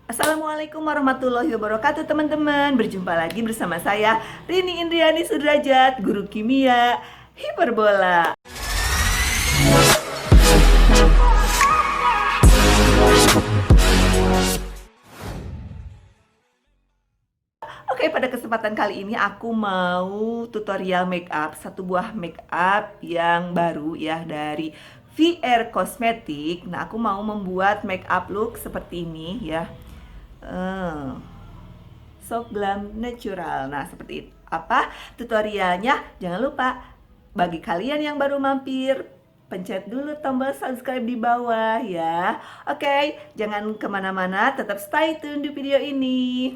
Assalamualaikum warahmatullahi wabarakatuh teman-teman. Berjumpa lagi bersama saya Rini Indriani Sudrajat, guru kimia hiperbola. Oke, pada kesempatan kali ini aku mau tutorial make up, satu buah make up yang baru ya dari VR Cosmetic. Nah, aku mau membuat make up look seperti ini ya. So Glam natural. Nah, seperti apa tutorialnya? Jangan lupa, bagi kalian yang baru mampir, pencet dulu tombol subscribe di bawah ya. Oke, jangan kemana-mana, tetap stay tune di video ini.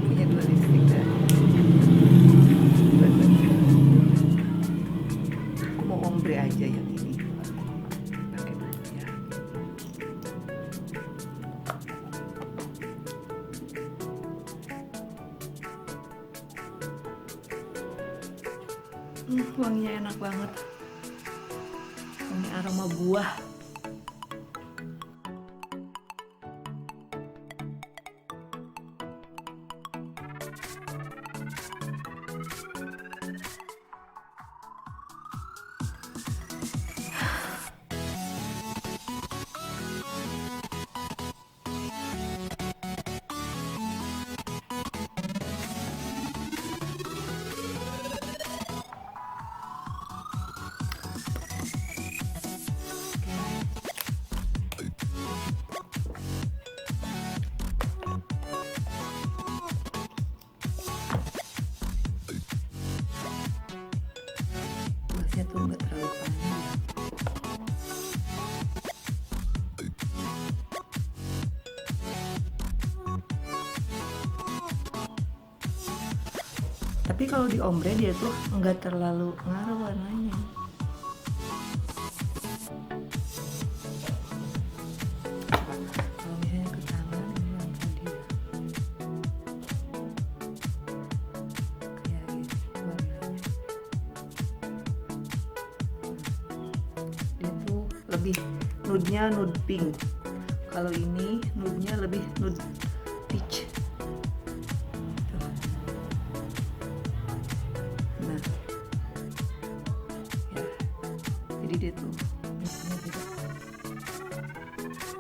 Punya dua lipstick dan aku mau ombre aja yang ini pakai dulu ya. Wanginya enak banget, wangi aroma buah. Masnya tuh nggak terlalu panjang. Tapi kalau di ombre dia tuh nggak terlalu ngaruh warnanya. Kalau misalnya ke tangan ini langsung dia kayak gitu warnanya. lebih nude-nya nude pink. Kalau ini nude-nya lebih nude peach. Tuh. Nah, ya. Jadi dia tuh nude-nya beda.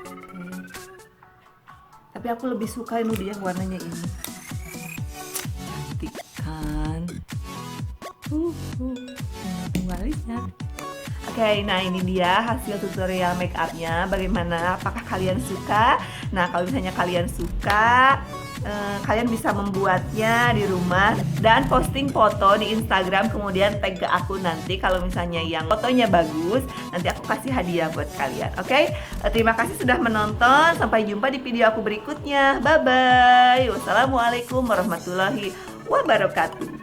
Oke. Tapi aku lebih suka nude yang warnanya ini. Cantik kan? Baliknya. Oke, nah ini dia hasil tutorial make upnya. Bagaimana? Apakah kalian suka? Nah, kalau misalnya kalian suka, kalian bisa membuatnya di rumah dan posting foto di Instagram, kemudian tag ke aku nanti. Kalau misalnya yang fotonya bagus, nanti aku kasih hadiah buat kalian. Oke? Terima kasih sudah menonton. Sampai jumpa di video aku berikutnya. Bye bye. Wassalamualaikum warahmatullahi wabarakatuh.